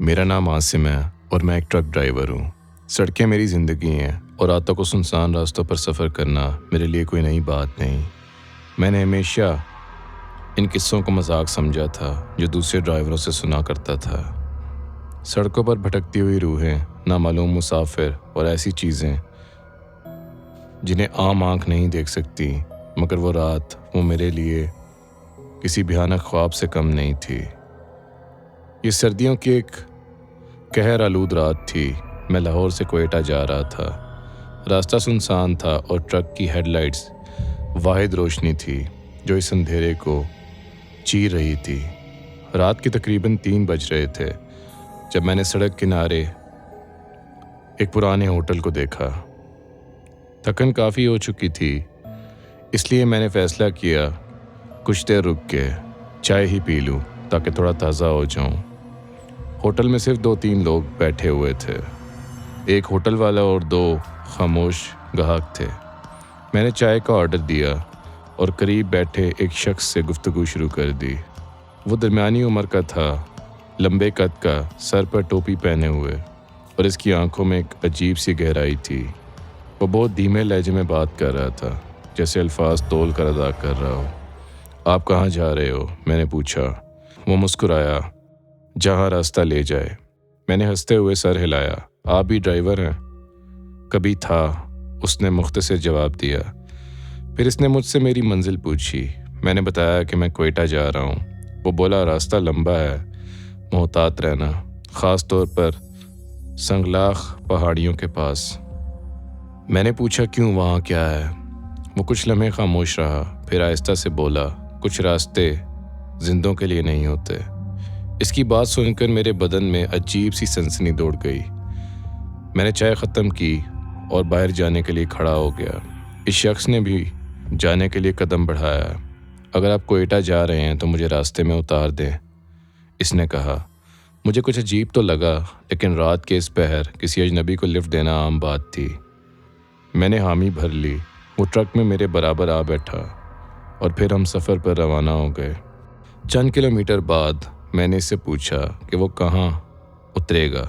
میرا نام عاصم ہے اور میں ایک ٹرک ڈرائیور ہوں۔ سڑکیں میری زندگی ہیں اور راتوں کو سنسان راستوں پر سفر کرنا میرے لیے کوئی نئی بات نہیں۔ میں نے ہمیشہ ان قصوں کو مذاق سمجھا تھا جو دوسرے ڈرائیوروں سے سنا کرتا تھا۔ سڑکوں پر بھٹکتی ہوئی روحیں، نامعلوم مسافر اور ایسی چیزیں جنہیں عام آنکھ نہیں دیکھ سکتی، مگر وہ رات وہ میرے لیے کسی بھیانک خواب سے کم نہیں تھی۔ یہ سردیوں کی ایک قہر آلود رات تھی۔ میں لاہور سے کوئٹہ جا رہا تھا۔ راستہ سنسان تھا اور ٹرک کی ہیڈ لائٹس واحد روشنی تھی جو اس اندھیرے کو چیر رہی تھی۔ رات کے تقریباً 3 بج رہے تھے جب میں نے سڑک کنارے ایک پرانے ہوٹل کو دیکھا۔ تھکن کافی ہو چکی تھی، اس لیے میں نے فیصلہ کیا کچھ دیر رک کے چائے ہی پی لوں تاکہ تھوڑا تازہ ہو جاؤں۔ ہوٹل میں صرف 2-3 لوگ بیٹھے ہوئے تھے، ایک ہوٹل والا اور 2 خاموش گاہک تھے۔ میں نے چائے کا آرڈر دیا اور قریب بیٹھے ایک شخص سے گفتگو شروع کر دی۔ وہ درمیانی عمر کا تھا، لمبے قد کا، سر پر ٹوپی پہنے ہوئے، اور اس کی آنکھوں میں ایک عجیب سی گہرائی تھی۔ وہ بہت دھیمے لہجے میں بات کر رہا تھا، جیسے الفاظ تول کر ادا کر رہا ہو۔ آپ کہاں جا رہے ہو؟ میں نے پوچھا۔ وہ مسکرایا، جہاں راستہ لے جائے۔ میں نے ہنستے ہوئے سر ہلایا۔ آپ بھی ڈرائیور ہیں؟ کبھی تھا، اس نے مختصر جواب دیا۔ پھر اس نے مجھ سے میری منزل پوچھی۔ میں نے بتایا کہ میں کوئٹہ جا رہا ہوں۔ وہ بولا، راستہ لمبا ہے، محتاط رہنا، خاص طور پر سنگلاخ پہاڑیوں کے پاس۔ میں نے پوچھا، کیوں، وہاں کیا ہے؟ وہ کچھ لمحے خاموش رہا، پھر آہستہ سے بولا، کچھ راستے زندوں کے لیے نہیں ہوتے۔ اس کی بات سن کر میرے بدن میں عجیب سی سنسنی دوڑ گئی۔ میں نے چائے ختم کی اور باہر جانے کے لیے کھڑا ہو گیا۔ اس شخص نے بھی جانے کے لیے قدم بڑھایا۔ اگر آپ کوئٹہ جا رہے ہیں تو مجھے راستے میں اتار دیں، اس نے کہا۔ مجھے کچھ عجیب تو لگا، لیکن رات کے اس پہر کسی اجنبی کو لفٹ دینا عام بات تھی۔ میں نے حامی بھر لی۔ وہ ٹرک میں میرے برابر آ بیٹھا اور پھر ہم سفر پر روانہ ہو گئے۔ چند کلومیٹر بعد میں نے اس سے پوچھا کہ وہ کہاں اترے گا۔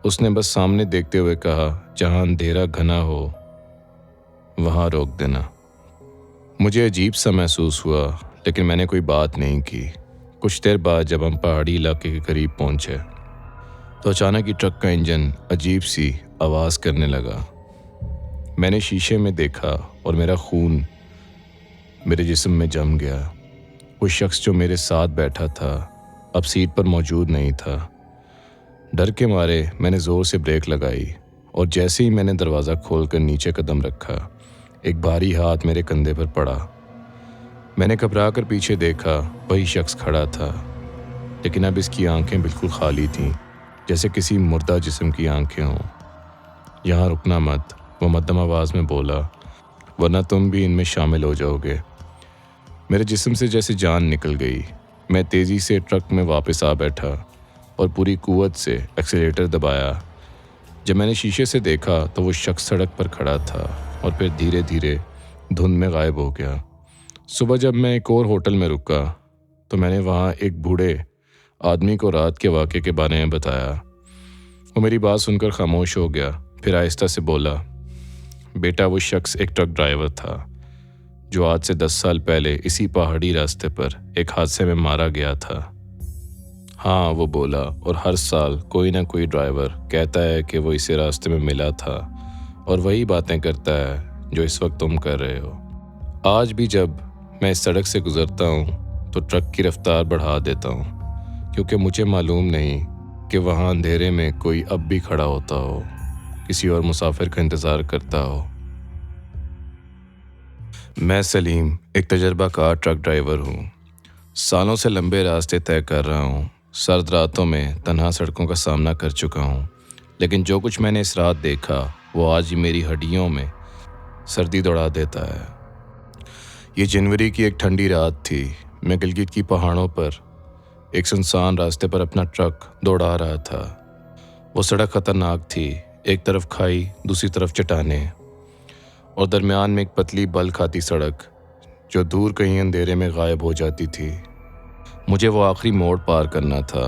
اس نے بس سامنے دیکھتے ہوئے کہا، جہاں اندھیرا گھنا ہو وہاں روک دینا۔ مجھے عجیب سا محسوس ہوا، لیکن میں نے کوئی بات نہیں کی۔ کچھ دیر بعد جب ہم پہاڑی علاقے کے قریب پہنچے تو اچانک ہی ٹرک کا انجن عجیب سی آواز کرنے لگا۔ میں نے شیشے میں دیکھا اور میرا خون میرے جسم میں جم گیا۔ وہ شخص جو میرے ساتھ بیٹھا تھا اب سیٹ پر موجود نہیں تھا۔ ڈر کے مارے میں نے زور سے بریک لگائی اور جیسے ہی میں نے دروازہ کھول کر نیچے قدم رکھا، ایک بھاری ہاتھ میرے کندھے پر پڑا۔ میں نے گھبرا کر پیچھے دیکھا، وہی شخص کھڑا تھا، لیکن اب اس کی آنکھیں بالکل خالی تھیں، جیسے کسی مردہ جسم کی آنکھیں ہوں۔ یہاں رکنا مت، وہ مدھم آواز میں بولا، ورنہ تم بھی ان میں شامل ہو جاؤ گے۔ میرے جسم سے جیسے جان نکل گئی۔ میں تیزی سے ٹرک میں واپس آ بیٹھا اور پوری قوت سے ایکسیلیٹر دبایا۔ جب میں نے شیشے سے دیکھا تو وہ شخص سڑک پر کھڑا تھا اور پھر دھیرے دھیرے دھند میں غائب ہو گیا۔ صبح جب میں ایک اور ہوٹل میں رکا تو میں نے وہاں ایک بوڑھے آدمی کو رات کے واقعے کے بارے میں بتایا۔ وہ میری بات سن کر خاموش ہو گیا، پھر آہستہ سے بولا، بیٹا، وہ شخص ایک ٹرک ڈرائیور تھا جو آج سے 10 سال پہلے اسی پہاڑی راستے پر ایک حادثے میں مارا گیا تھا۔ ہاں، وہ بولا، اور ہر سال کوئی نہ کوئی ڈرائیور کہتا ہے کہ وہ اسے راستے میں ملا تھا اور وہی باتیں کرتا ہے جو اس وقت تم کر رہے ہو۔ آج بھی جب میں اس سڑک سے گزرتا ہوں تو ٹرک کی رفتار بڑھا دیتا ہوں، کیونکہ مجھے معلوم نہیں کہ وہاں اندھیرے میں کوئی اب بھی کھڑا ہوتا ہو، کسی اور مسافر کا انتظار کرتا ہو۔ میں سلیم، ایک تجربہ کار ٹرک ڈرائیور ہوں۔ سالوں سے لمبے راستے طے کر رہا ہوں، سرد راتوں میں تنہا سڑکوں کا سامنا کر چکا ہوں، لیکن جو کچھ میں نے اس رات دیکھا وہ آج ہی میری ہڈیوں میں سردی دوڑا دیتا ہے۔ یہ جنوری کی ایک ٹھنڈی رات تھی۔ میں گلگت کی پہاڑوں پر ایک سنسان راستے پر اپنا ٹرک دوڑا رہا تھا۔ وہ سڑک خطرناک تھی، ایک طرف کھائی، دوسری طرف چٹانیں، اور درمیان میں ایک پتلی بل کھاتی سڑک جو دور کہیں اندھیرے میں غائب ہو جاتی تھی۔ مجھے وہ آخری موڑ پار کرنا تھا